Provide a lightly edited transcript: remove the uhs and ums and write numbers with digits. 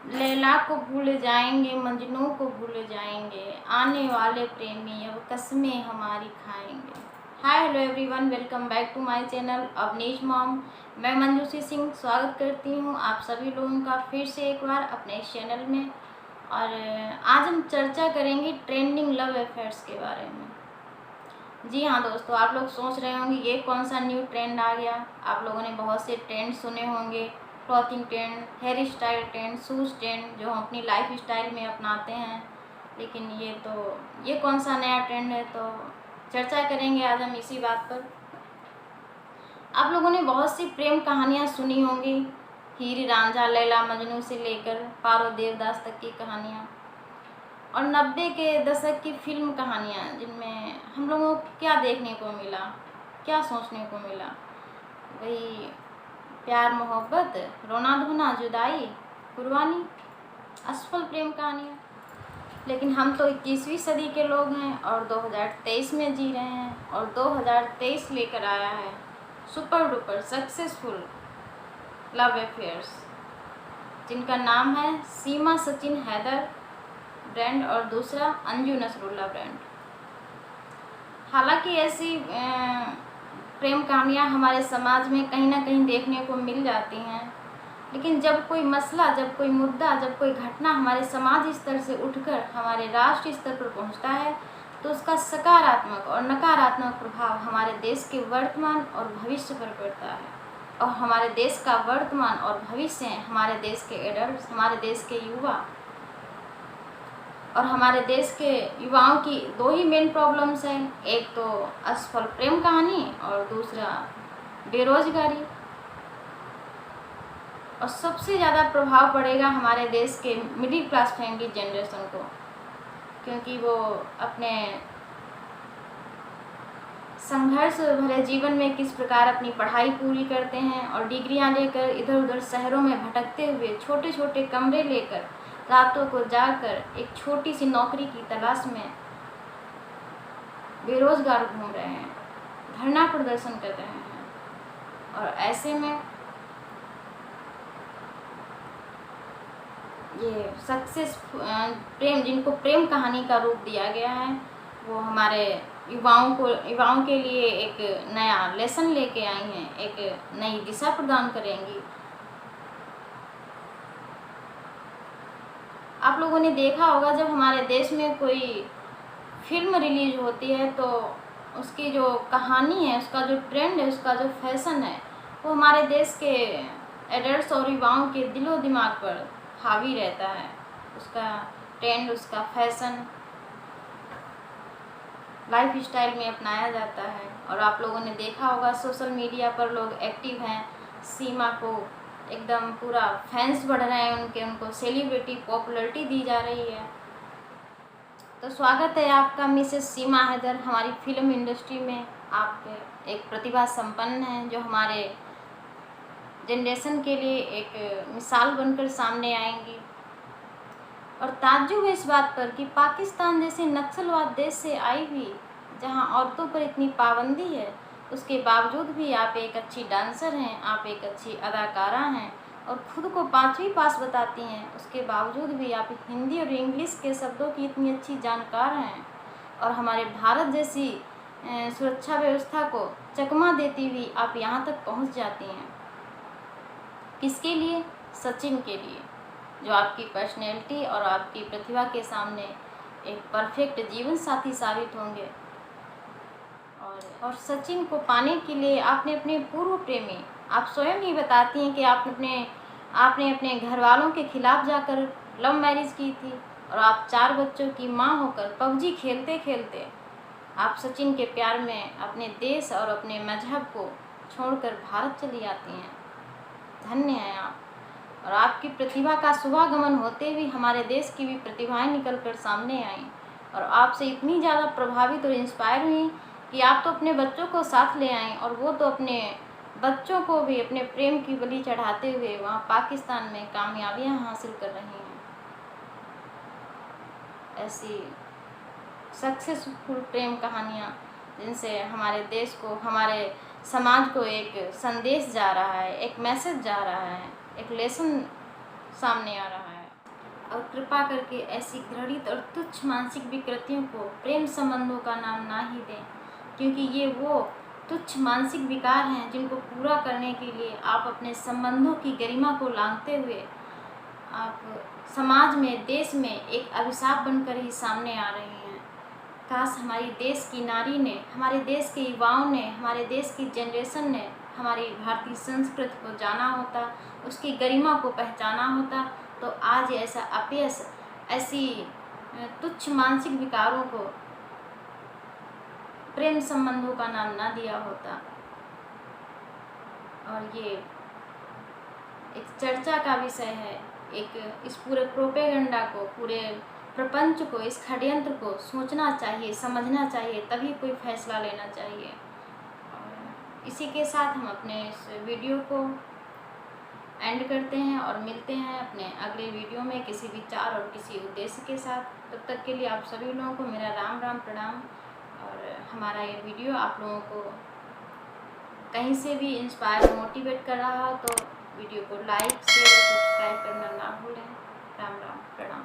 लैला को भूल जाएंगे, मजनू को भूल जाएंगे, आने वाले प्रेमी अब कस्में हमारी खाएंगे। Hi hello everyone, welcome back to my channel Avneesh mom. मैं मंजूसी सिंह स्वागत करती हूँ आप सभी लोगों का फिर से एक बार अपने इस चैनल में। और आज हम चर्चा करेंगे ट्रेंडिंग लव अफेयर्स के बारे में। जी हाँ दोस्तों, आप लोग सोच रहे होंगे ये कौन सा न्यू ट्रेंड आ गया। आप लोगों ने बहुत से ट्रेंड सुने होंगे, clothing trend, hair style trend, shoes trend जो हम अपनी लाइफ स्टाइल में अपनाते हैं। लेकिन ये कौन सा नया ट्रेंड है, तो चर्चा करेंगे आज हम इसी बात पर। आप लोगों ने बहुत सी प्रेम कहानियाँ सुनी होंगी, हीर रांझा, लैला मजनू से लेकर पारो देवदास तक की कहानियाँ, और 90 के दशक की फिल्म कहानियाँ जिनमें हम लोगों को क्या देखने को मिला, क्या सोचने को मिला। वही प्यार मोहब्बत, रोना धोना, जुदाई, कुर्बानी, असफल प्रेम कहानियाँ। लेकिन हम तो 21वीं सदी के लोग हैं और 2023 में जी रहे हैं, और 2023 लेकर आया है super duper successful love affairs, जिनका नाम है सीमा सचिन हैदर ब्रांड और दूसरा अंजू नसरुल्ला ब्रांड। हालांकि ऐसी प्रेम कहानियाँ हमारे समाज में कहीं ना कहीं देखने को मिल जाती हैं, लेकिन जब कोई मसला, जब कोई मुद्दा, जब कोई घटना हमारे समाज स्तर से उठकर हमारे राष्ट्र स्तर पर पहुंचता है, तो उसका सकारात्मक और नकारात्मक प्रभाव हमारे देश के वर्तमान और भविष्य पर पड़ता है। और हमारे देश का वर्तमान और भविष्य हमारे देश के एडल्ट, हमारे देश के युवा, और हमारे देश के युवाओं की दो ही मेन प्रॉब्लम्स हैं, एक तो असफल प्रेम कहानी और दूसरा बेरोजगारी। और सबसे ज़्यादा प्रभाव पड़ेगा हमारे देश के मिडिल क्लास फैमिली जनरेशन को, क्योंकि वो अपने संघर्ष भरे जीवन में किस प्रकार अपनी पढ़ाई पूरी करते हैं और डिग्रियां लेकर इधर उधर शहरों में भटकते हुए छोटे छोटे कमरे लेकर रातों को जाकर एक छोटी सी नौकरी की तलाश में बेरोजगार घूम रहे हैं, धरना प्रदर्शन कर रहे हैं। और ऐसे में ये सक्सेस प्रेम, जिनको प्रेम कहानी का रूप दिया गया है, वो हमारे युवाओं के लिए एक नया लेसन लेके आई हैं, एक नई दिशा प्रदान करेंगी। आप लोगों ने देखा होगा, जब हमारे देश में कोई फिल्म रिलीज होती है तो उसकी जो कहानी है, उसका जो ट्रेंड है, उसका जो फैशन है, वो हमारे देश के एडल्ट्स और युवाओं के दिलो दिमाग पर हावी रहता है। उसका ट्रेंड, उसका फैशन लाइफ स्टाइल में अपनाया जाता है। और आप लोगों ने देखा होगा सोशल मीडिया पर लोग एक्टिव हैं, सीमा को एकदम पूरा फैंस बढ़ रहे हैं उनको सेलिब्रिटी पॉपुलैरिटी दी जा रही है। तो स्वागत है आपका मिसेस सीमा हैदर हमारी फिल्म इंडस्ट्री में। आप एक प्रतिभा संपन्न हैं जो हमारे जनरेशन के लिए एक मिसाल बनकर सामने आएंगी। और ताज्जुब है इस बात पर कि पाकिस्तान जैसे नक्सलवाद देश से आई हुई, जहां औरतों पर इतनी पाबंदी है, उसके बावजूद भी आप एक अच्छी डांसर हैं, आप एक अच्छी अदाकारा हैं और खुद को 5वीं पास बताती हैं। उसके बावजूद भी आप हिंदी और इंग्लिश के शब्दों की इतनी अच्छी जानकार हैं और हमारे भारत जैसी सुरक्षा व्यवस्था को चकमा देती हुई आप यहाँ तक पहुँच जाती हैं। किसके लिए? सचिन के लिए, जो आपकी पर्सनैलिटी और आपकी प्रतिभा के सामने एक परफेक्ट जीवन साथी साबित होंगे। और सचिन को पाने के लिए आपने अपने पूर्व प्रेमी, आप स्वयं ही बताती हैं कि आपने अपने घर वालों के खिलाफ जाकर लव मैरिज की थी और आप 4 बच्चों की मां होकर पबजी खेलते खेलते आप सचिन के प्यार में अपने देश और अपने मजहब को छोड़कर भारत चली आती हैं। धन्य हैं आप। और आपकी प्रतिभा का शुभागमन होते हुए हमारे देश की भी प्रतिभाएं निकलकर सामने आईं और आपसे इतनी ज़्यादा प्रभावित और इंस्पायर हुई कि आप तो अपने बच्चों को साथ ले आएँ और वो तो अपने बच्चों को भी अपने प्रेम की बलि चढ़ाते हुए वहाँ पाकिस्तान में कामयाबियाँ हासिल कर रही हैं। ऐसी सक्सेसफुल प्रेम कहानियाँ जिनसे हमारे देश को, हमारे समाज को एक संदेश जा रहा है, एक मैसेज जा रहा है, एक लेसन सामने आ रहा है। और कृपा करके ऐसी घृणित और तुच्छ मानसिक विकृतियों को प्रेम संबंधों का नाम ना ही दें, क्योंकि ये वो तुच्छ मानसिक विकार हैं जिनको पूरा करने के लिए आप अपने संबंधों की गरिमा को लांघते हुए आप समाज में, देश में एक अभिशाप बनकर ही सामने आ रही हैं। काश हमारी देश की नारी ने, हमारे देश के युवाओं ने, हमारे देश की जनरेशन ने हमारी भारतीय संस्कृति को जाना होता, उसकी गरिमा को पहचाना होता, तो आज ऐसा अपयश, ऐसी तुच्छ मानसिक विकारों को प्रेम संबंधों का नाम ना दिया होता। और ये एक चर्चा का विषय है। एक इस पूरे प्रोपेगेंडा को, पूरे प्रपंच को, इस षड्यंत्र को सोचना चाहिए, समझना चाहिए, तभी कोई फैसला लेना चाहिए। और इसी के साथ हम अपने इस वीडियो को एंड करते हैं और मिलते हैं अपने अगले वीडियो में किसी विचार और किसी उद्देश्य के साथ। तब तक के लिए आप सभी लोगों को मेरा राम राम प्रणाम। और हमारा ये वीडियो आप लोगों को कहीं से भी इंस्पायर, मोटिवेट कर रहा हो तो वीडियो को लाइक, शेयर और सब्सक्राइब करना ना भूलें। राम राम प्रणाम।